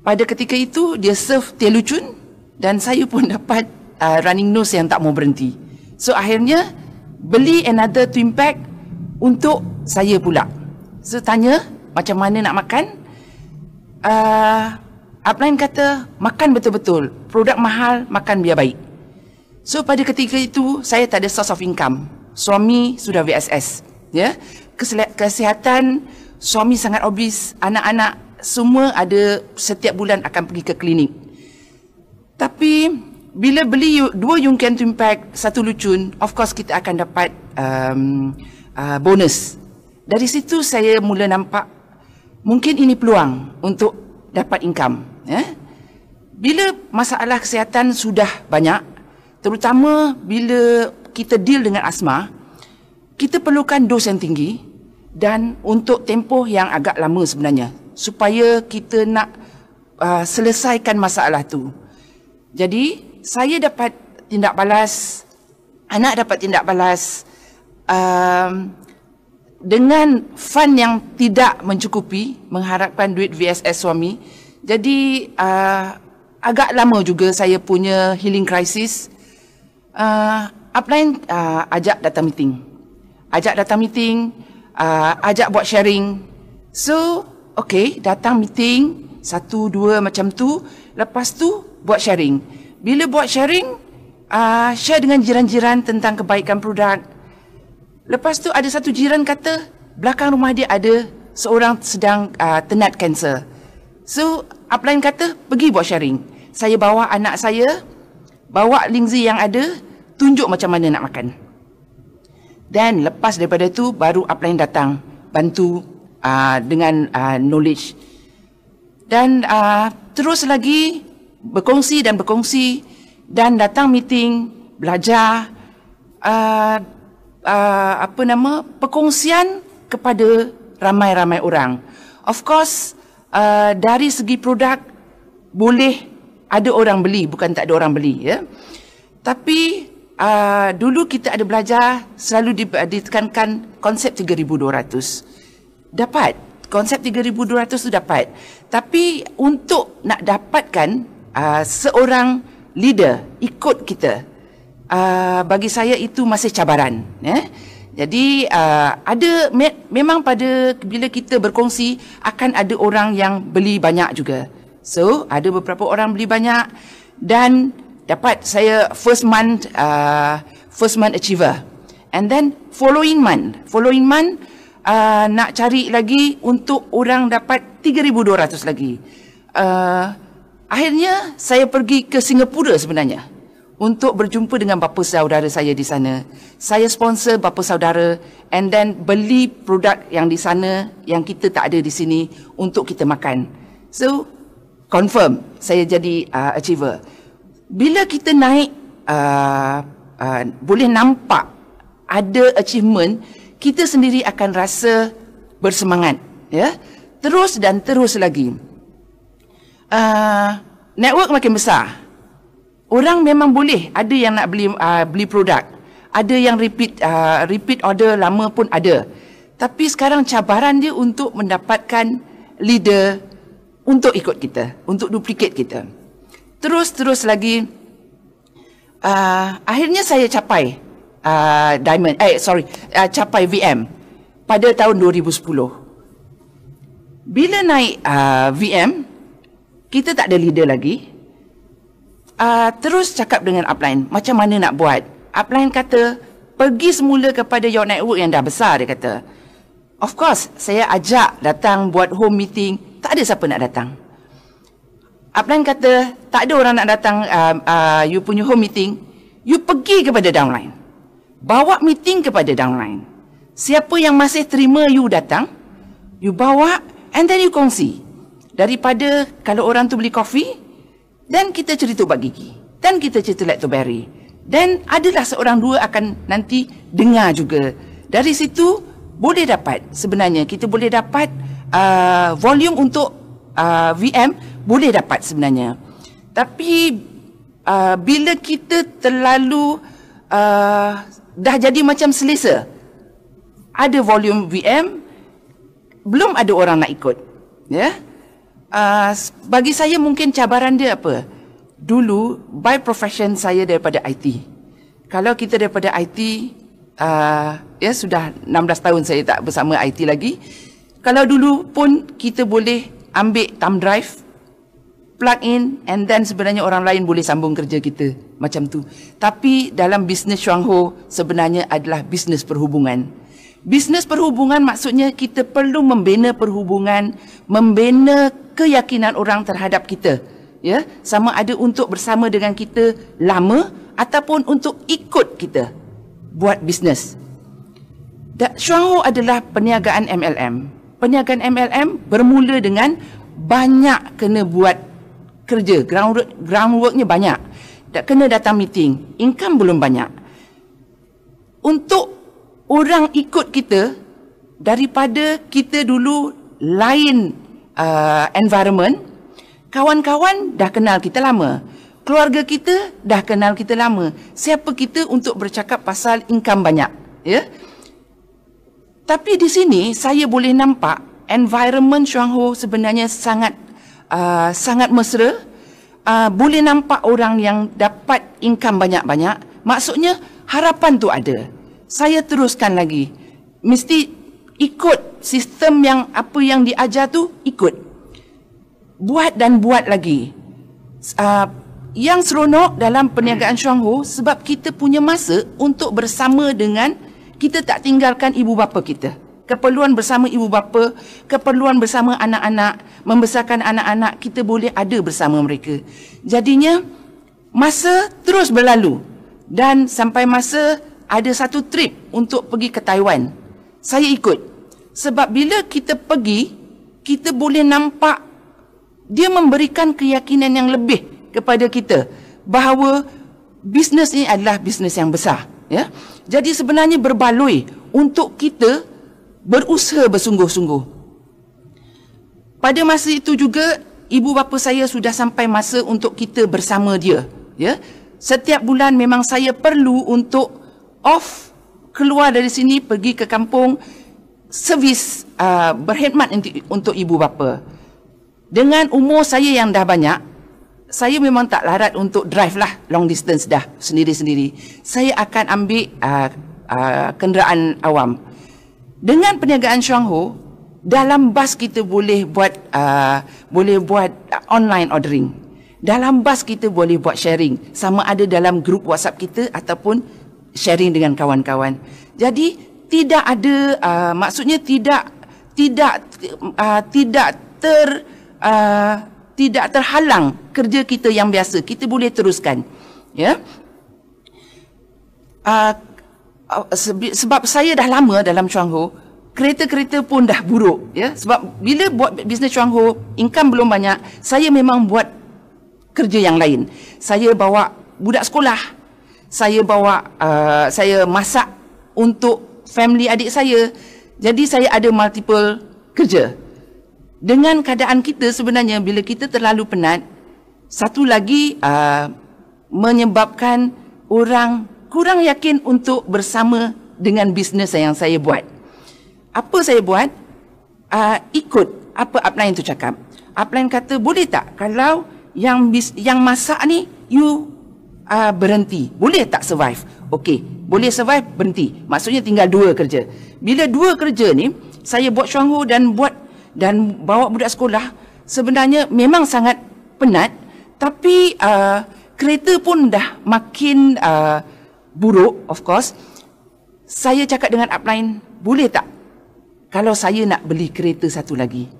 Pada ketika itu, dia serve Telucun dan saya pun dapat running nose yang tak mau berhenti. So, akhirnya beli another twin pack untuk saya pula. So tanya macam mana nak makan. Upline kata makan betul-betul. Produk mahal, makan biar baik. So pada ketika itu saya tak ada source of income. Suami sudah VSS. Ya. Kesihatan suami sangat obes, anak-anak semua ada setiap bulan akan pergi ke klinik. Tapi bila beli 2 Yungken Twin Pack, 1 Lucun, of course kita akan dapat bonus. Dari situ saya mula nampak mungkin ini peluang untuk dapat income. Bila masalah kesihatan sudah banyak, terutama bila kita deal dengan asma, kita perlukan dos yang tinggi dan untuk tempoh yang agak lama sebenarnya supaya kita nak selesaikan masalah tu. Jadi saya dapat tindak balas, anak dapat tindak balas, dengan fund yang tidak mencukupi, mengharapkan duit VSS suami. Jadi agak lama juga saya punya healing crisis. Upline ajak datang meeting. Ajak buat sharing. So, okay, datang meeting 1, 2 macam tu. Lepas tu buat sharing. Bila buat sharing, share dengan jiran-jiran tentang kebaikan produk. Lepas tu ada satu jiran kata belakang rumah dia ada seorang sedang tenat kanser. So upline kata pergi buat sharing. Saya bawa anak saya, bawa Lingzi yang ada, tunjuk macam mana nak makan. Dan lepas daripada tu baru upline datang bantu dengan knowledge. Dan terus lagi berkongsi dan datang meeting, belajar, perkongsian kepada ramai-ramai orang. Of course, dari segi produk boleh ada orang beli, bukan tak ada orang beli, ya. Tapi dulu kita ada belajar, selalu ditekankan konsep 3,200. Dapat, konsep 3,200 tu dapat. Tapi untuk nak dapatkan seorang leader ikut kita, bagi saya itu masih cabaran, ya. Jadi memang bila kita berkongsi akan ada orang yang beli banyak juga. So ada beberapa orang beli banyak dan dapat saya first month achiever. And then following month nak cari lagi untuk orang dapat 3,200 lagi. Akhirnya saya pergi ke Singapura sebenarnya untuk berjumpa dengan bapa saudara saya di sana. Saya sponsor bapa saudara and then beli produk yang di sana yang kita tak ada di sini untuk kita makan. So, confirm saya jadi achiever. Bila kita naik, boleh nampak ada achievement, kita sendiri akan rasa bersemangat. Ya? Terus dan terus lagi. Network makin besar. Orang memang boleh, ada yang nak beli produk, ada yang repeat order lama pun ada. Tapi sekarang cabaran dia untuk mendapatkan leader untuk ikut kita, untuk duplicate kita. Terus lagi, akhirnya saya capai capai VM pada tahun 2010. Bila naik VM, kita tak ada leader lagi. Terus cakap dengan upline, macam mana nak buat? Upline kata, pergi semula kepada your network yang dah besar, dia kata. Of course, saya ajak datang buat home meeting, tak ada siapa nak datang. Upline kata, tak ada orang nak datang you punya home meeting, you pergi kepada downline. Bawa meeting kepada downline. Siapa yang masih terima you datang, you bawa and then you kongsi. Daripada kalau orang tu beli kopi, dan kita cerita ubat gigi, dan kita cerita lactoberry, dan adalah seorang dua akan nanti dengar juga. Dari situ boleh dapat, sebenarnya kita boleh dapat volume untuk VM, boleh dapat sebenarnya. Tapi bila kita terlalu dah jadi macam selesa, ada volume VM, belum ada orang nak ikut, ya. Bagi saya mungkin cabaran dia apa? Dulu by profession saya daripada IT. Kalau kita daripada IT, ya sudah 16 tahun saya tak bersama IT lagi. Kalau dulu pun kita boleh ambil thumb drive, plug in and then sebenarnya orang lain boleh sambung kerja kita macam tu. Tapi dalam bisnes Chuang Ho sebenarnya adalah bisnes perhubungan. Bisnes perhubungan maksudnya kita perlu membina perhubungan, membina keyakinan orang terhadap kita. Ya, sama ada untuk bersama dengan kita lama ataupun untuk ikut kita buat bisnes. Chuang Ho adalah perniagaan MLM. Perniagaan MLM bermula dengan banyak kena buat kerja, groundworknya banyak. Kena datang meeting, income belum banyak. Untuk orang ikut kita, daripada kita dulu lain environment, kawan-kawan dah kenal kita lama, keluarga kita dah kenal kita lama. Siapa kita untuk bercakap pasal income banyak, ya? Tapi di sini saya boleh nampak environment Chuang Ho sebenarnya sangat mesra. Boleh nampak orang yang dapat income banyak-banyak. Maksudnya harapan tu ada. Saya teruskan lagi. Mesti ikut sistem yang apa yang diajar tu, ikut. Buat dan buat lagi. Yang seronok dalam perniagaan Chuang Ho sebab kita punya masa untuk bersama dengan, kita tak tinggalkan ibu bapa kita. Keperluan bersama ibu bapa, keperluan bersama anak-anak, membesarkan anak-anak, kita boleh ada bersama mereka. Jadinya masa terus berlalu Dan sampai masa ada satu trip untuk pergi ke Taiwan. Saya ikut. Sebab bila kita pergi, kita boleh nampak dia memberikan keyakinan yang lebih kepada kita bahawa bisnes ini adalah bisnes yang besar. Ya? Jadi sebenarnya berbaloi untuk kita berusaha bersungguh-sungguh. Pada masa itu juga, ibu bapa saya sudah sampai masa untuk kita bersama dia. Ya? Setiap bulan memang saya perlu untuk off, keluar dari sini, pergi ke kampung, servis berkhidmat untuk ibu bapa. Dengan umur saya yang dah banyak, saya memang tak larat untuk drive lah long distance dah sendiri-sendiri. Saya akan ambil kenderaan awam. Dengan perniagaan Chuang Ho, dalam bas kita boleh buat online ordering. Dalam bas kita boleh buat sharing, sama ada dalam grup WhatsApp kita ataupun sharing dengan kawan-kawan. Jadi tidak ada maksudnya tidak terhalang kerja kita yang biasa. Kita boleh teruskan. Ya. Sebab saya dah lama dalam Chuang Ho, kereta-kereta pun dah buruk. Ya. Sebab bila buat bisnes Chuang Ho, income belum banyak, saya memang buat kerja yang lain. Saya bawa budak sekolah. Saya masak untuk family adik saya. Jadi saya ada multiple kerja. Dengan keadaan kita sebenarnya, bila kita terlalu penat, satu lagi menyebabkan orang kurang yakin untuk bersama dengan bisnes yang saya buat. Apa saya buat? Ikut apa upline tu cakap. Upline kata, boleh tak kalau yang masak ni you berhenti? Boleh tak survive? Okey, boleh survive, berhenti. Maksudnya tinggal 2 kerja. Bila 2 kerja ni, saya buat Chuang Ho dan bawa budak sekolah, sebenarnya memang sangat penat, tapi kereta pun dah makin buruk, of course. Saya cakap dengan upline, boleh tak kalau saya nak beli kereta satu lagi?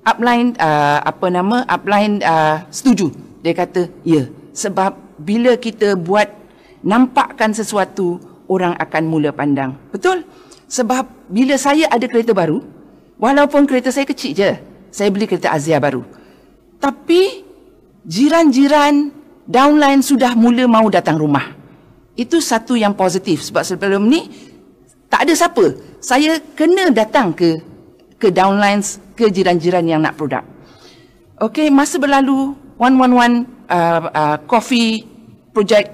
Upline setuju. Dia kata, ya, sebab bila kita nampakkan sesuatu, orang akan mula pandang. Betul? Sebab bila saya ada kereta baru, walaupun kereta saya kecil je, saya beli kereta Azia baru, tapi jiran-jiran downline sudah mula mau datang rumah. Itu satu yang positif. Sebab sebelum ni tak ada siapa. Saya kena datang ke downlines, ke jiran-jiran yang nak produk. Okey, masa berlalu, 111 coffee project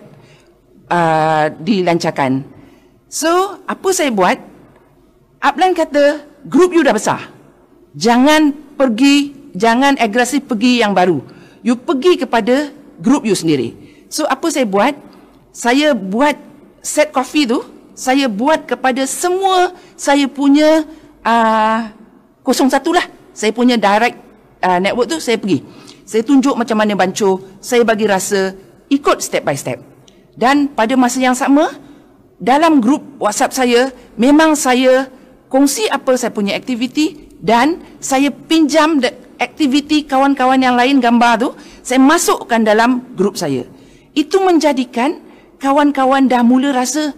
dilancarkan. So, apa saya buat? Upline kata, grup you dah besar. Jangan agresif pergi yang baru. You pergi kepada grup you sendiri. So, apa saya buat? Saya buat set coffee tu, saya buat kepada semua saya punya 01 lah. Saya punya direct network tu, saya pergi. Saya tunjuk macam mana bancuh, saya bagi rasa, ikut step by step. Dan pada masa yang sama, dalam grup WhatsApp saya, memang saya kongsi apa saya punya aktiviti dan saya pinjam aktiviti kawan-kawan yang lain, gambar tu, saya masukkan dalam grup saya. Itu menjadikan kawan-kawan dah mula rasa,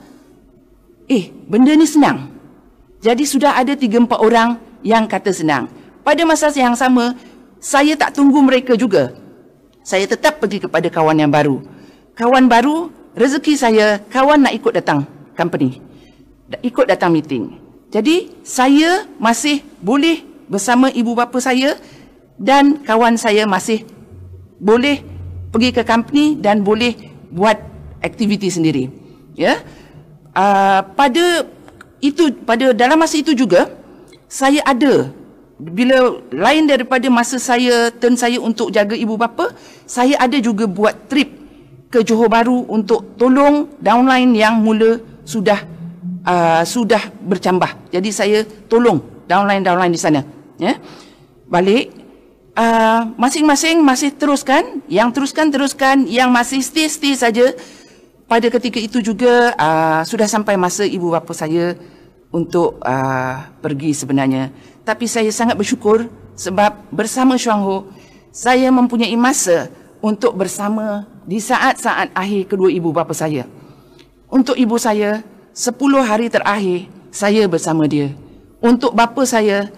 benda ni senang. Jadi sudah ada 3-4 orang yang kata senang. Pada masa yang sama, saya tak tunggu mereka juga. Saya tetap pergi kepada kawan yang baru. Kawan baru, rezeki saya, kawan nak ikut datang company. Ikut datang meeting. Jadi, saya masih boleh bersama ibu bapa saya dan kawan saya masih boleh pergi ke company dan boleh buat aktiviti sendiri. Ya. Dalam masa itu juga, saya ada, bila lain daripada masa turn saya untuk jaga ibu bapa, saya ada juga buat trip ke Johor Bahru untuk tolong downline yang mula sudah bercambah. Jadi saya tolong downline di sana. Ya. Balik, masing-masing masih teruskan, yang teruskan, yang masih stay saja. Pada ketika itu juga sudah sampai masa ibu bapa saya untuk pergi sebenarnya. Tapi saya sangat bersyukur sebab bersama Chuang Ho, saya mempunyai masa untuk bersama di saat-saat akhir kedua ibu bapa saya. Untuk ibu saya, 10 hari terakhir saya bersama dia. Untuk bapa saya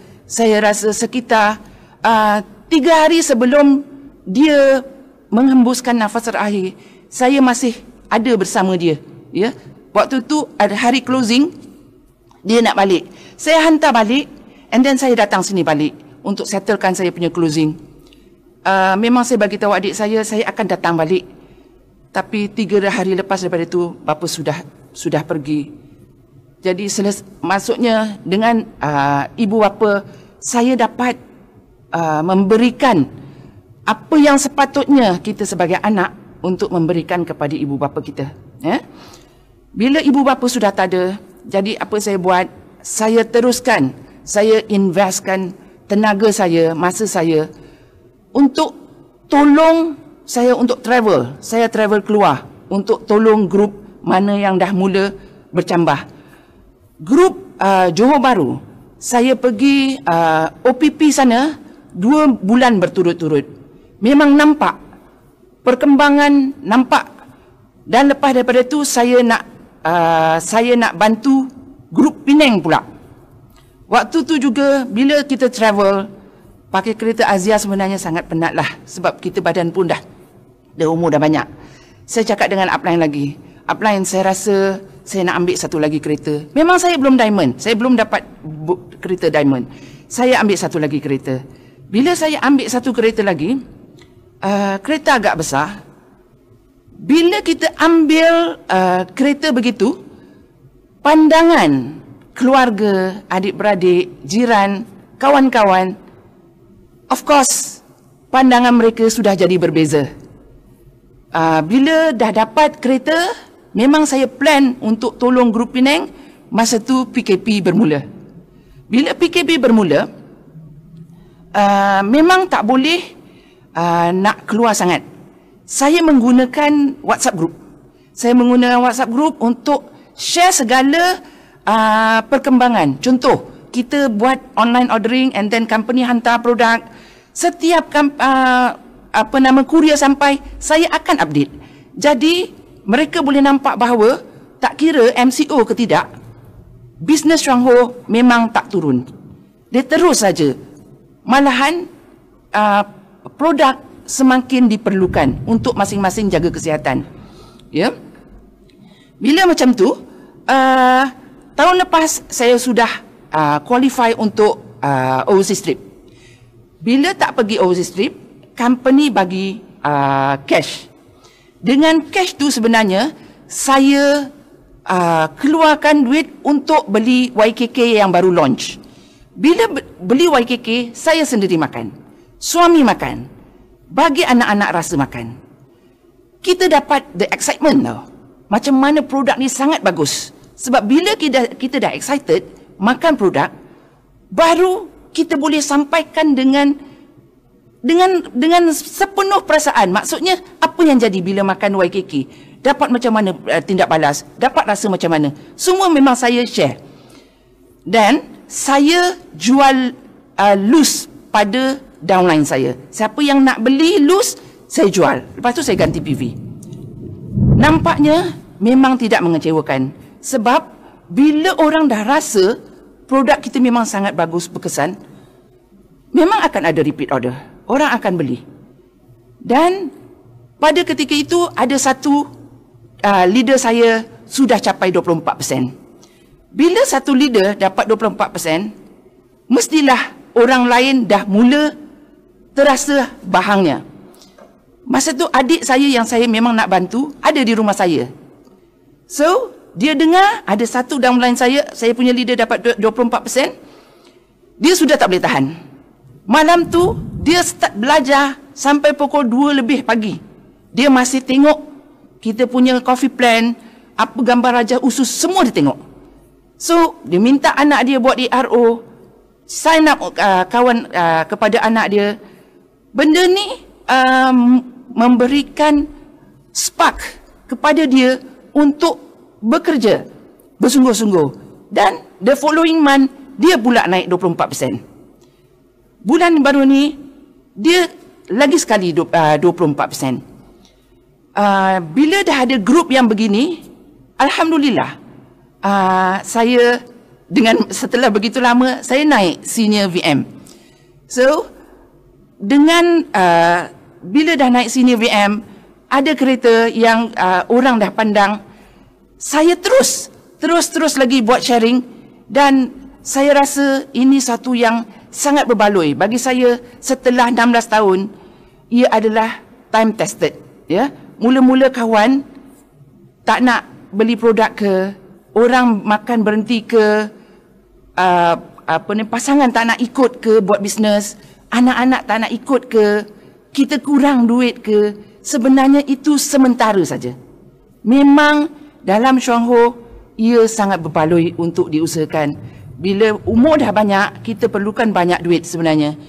rasa sekitar 3 hari sebelum dia menghembuskan nafas terakhir, saya masih ada bersama dia. Ya, waktu tu ada hari closing, dia nak balik. Saya hantar balik, and then saya datang sini balik untuk settlekan saya punya closing. Memang saya bagi tahu adik saya akan datang balik. Tapi 3 hari lepas daripada itu, bapa sudah pergi. Jadi maksudnya dengan ibu bapa, saya dapat memberikan apa yang sepatutnya kita sebagai anak untuk memberikan kepada ibu bapa kita. Bila ibu bapa sudah tak ada, jadi apa saya buat? Saya teruskan, saya investkan tenaga saya, masa saya untuk tolong saya untuk travel. Saya travel keluar untuk tolong grup mana yang dah mula bercambah. Grup Johor Bahru, saya pergi OPP sana 2 bulan berturut-turut. Memang nampak perkembangan, nampak. Dan lepas daripada tu saya nak bantu grup Penang pula. Waktu tu juga bila kita travel pakai kereta Azia sebenarnya sangat penat lah, sebab kita badan pun dah umur dah banyak. Saya cakap dengan upline lagi, upline, saya rasa saya nak ambil satu lagi kereta. Memang saya belum diamond, saya belum dapat kereta diamond. Saya ambil satu lagi kereta. Bila saya ambil satu kereta lagi, kereta agak besar. Bila kita ambil kereta begitu, pandangan keluarga, adik-beradik, jiran, kawan-kawan, of course, pandangan mereka sudah jadi berbeza. Bila dah dapat kereta, memang saya plan untuk tolong grup Penang. Masa tu PKP bermula. Bila PKP bermula, memang tak boleh nak keluar sangat. Saya menggunakan WhatsApp group. Saya menggunakan WhatsApp group untuk share segala perkembangan. Contoh, kita buat online ordering and then company hantar produk. Setiap kurier sampai, saya akan update. Jadi mereka boleh nampak bahawa tak kira MCO ke tidak, bisnes Stronghold memang tak turun. Dia terus saja. Malahan produk semakin diperlukan untuk masing-masing jaga kesihatan. Ya. Bila macam tu, tahun lepas saya sudah qualify untuk overseas trip. Bila tak pergi overseas trip, company bagi cash. Dengan cash tu sebenarnya saya keluarkan duit untuk beli YKK yang baru launch. Bila beli YKK, saya sendiri makan, suami makan, bagi anak-anak rasa makan. Kita dapat the excitement tau. Macam mana produk ni sangat bagus. Sebab bila kita dah excited makan produk, baru kita boleh sampaikan dengan sepenuh perasaan. Maksudnya apa yang jadi bila makan YKK, dapat macam mana tindak balas, dapat rasa macam mana, semua memang saya share. Dan saya jual loose pada downline saya. Siapa yang nak beli loose, saya jual. Lepas tu saya ganti PV. Nampaknya memang tidak mengecewakan. Sebab bila orang dah rasa produk kita memang sangat bagus, berkesan, memang akan ada repeat order. Orang akan beli. Dan pada ketika itu ada satu leader saya sudah capai 24%. Bila satu leader dapat 24%, mestilah orang lain dah mula terasa bahangnya. Masa tu adik saya yang saya memang nak bantu ada di rumah saya. So, dia dengar ada satu downline saya punya leader dapat 24%, dia sudah tak boleh tahan. Malam tu, dia start belajar sampai pukul 2 lebih pagi. Dia masih tengok kita punya coffee plan, apa gambar raja usus, semua dia tengok. So, dia minta anak dia buat DRO, sign up kawan kepada anak dia. Benda ni memberikan spark kepada dia untuk bekerja bersungguh-sungguh. Dan the following month, dia pula naik 24%. Bulan baru ni, dia lagi sekali 24%. Bila dah ada grup yang begini, alhamdulillah, saya setelah begitu lama saya naik senior VM. So dengan bila dah naik senior VM, ada kereta yang orang dah pandang, saya terus lagi buat sharing, dan saya rasa ini satu yang sangat berbaloi bagi saya. Setelah 16 tahun, ia adalah time tested, ya. Mula-mula kawan tak nak beli produk ke, orang makan berhenti ke, pasangan tak nak ikut ke buat bisnes, anak-anak tak nak ikut ke, kita kurang duit ke, sebenarnya itu sementara saja. Memang dalam Chuang Ho ia sangat berbaloi untuk diusahakan. Bila umur dah banyak, kita perlukan banyak duit sebenarnya.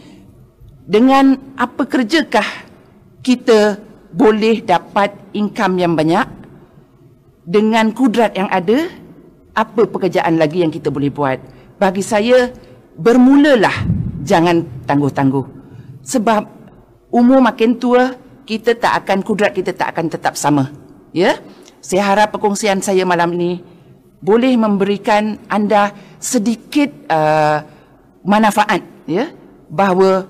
Dengan apa kerjakah kita boleh dapat income yang banyak? Dengan kudrat yang ada, apa pekerjaan lagi yang kita boleh buat? Bagi saya, bermulalah, jangan tangguh-tangguh. Sebab umur makin tua, kudrat kita tak akan tetap sama. Ya? Saya harap perkongsian saya malam ini boleh memberikan anda sedikit manfaat, ya, bahawa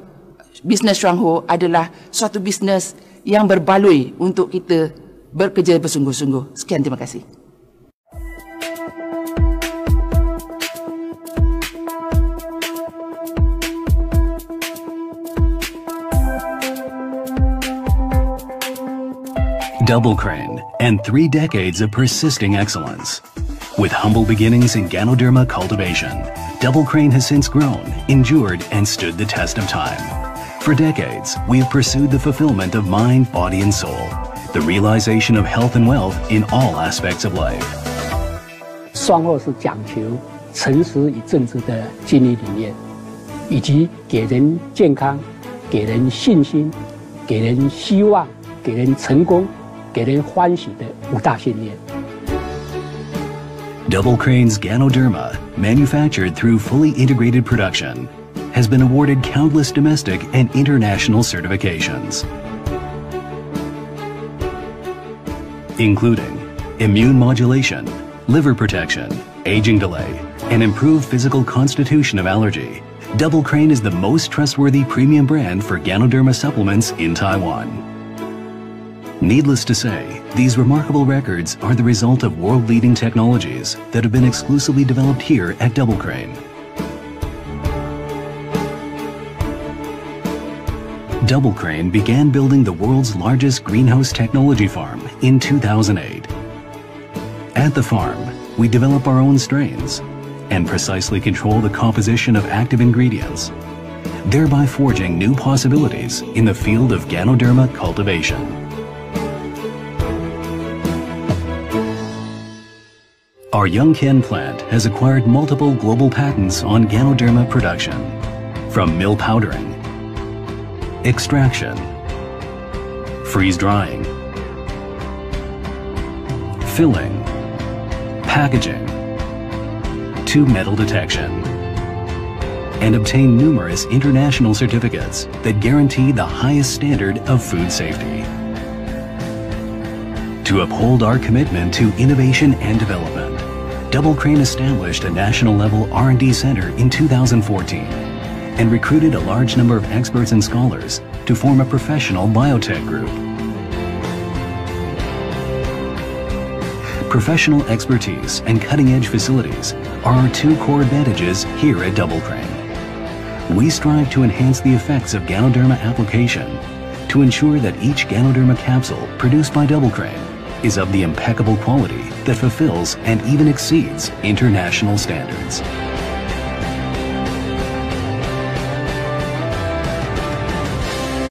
bisnes Chuang Ho adalah suatu bisnes yang berbaloi untuk kita bekerja bersungguh-sungguh. Sekian, terima kasih. Double Crane and 3 decades of persisting excellence. With humble beginnings in Ganoderma cultivation, Double Crane has since grown, endured, and stood the test of time. For decades, we have pursued the fulfillment of mind, body, and soul, the realization of health and wealth in all aspects of life. 双后是讲求诚实与正直的经营理念，以及给人健康、给人信心、给人希望、给人成功、给人欢喜的5大信念。 Double Crane's Ganoderma, manufactured through fully integrated production, has been awarded countless domestic and international certifications, including immune modulation, liver protection, aging delay, and improved physical constitution of allergy. Double Crane is the most trustworthy premium brand for Ganoderma supplements in Taiwan. Needless to say, these remarkable records are the result of world-leading technologies that have been exclusively developed here at Double Crane. Double Crane began building the world's largest greenhouse technology farm in 2008. At the farm, we develop our own strains and precisely control the composition of active ingredients, thereby forging new possibilities in the field of Ganoderma cultivation. Our Yongken plant has acquired multiple global patents on Ganoderma production, from mill powdering, extraction, freeze drying, filling, packaging, to metal detection, and obtain numerous international certificates that guarantee the highest standard of food safety. To uphold our commitment to innovation and development, Double Crane established a national-level R&D center in 2014 and recruited a large number of experts and scholars to form a professional biotech group. Professional expertise and cutting-edge facilities are our 2 core advantages here at Double Crane. We strive to enhance the effects of Ganoderma application to ensure that each Ganoderma capsule produced by Double Crane is of the impeccable quality that fulfills and even exceeds international standards.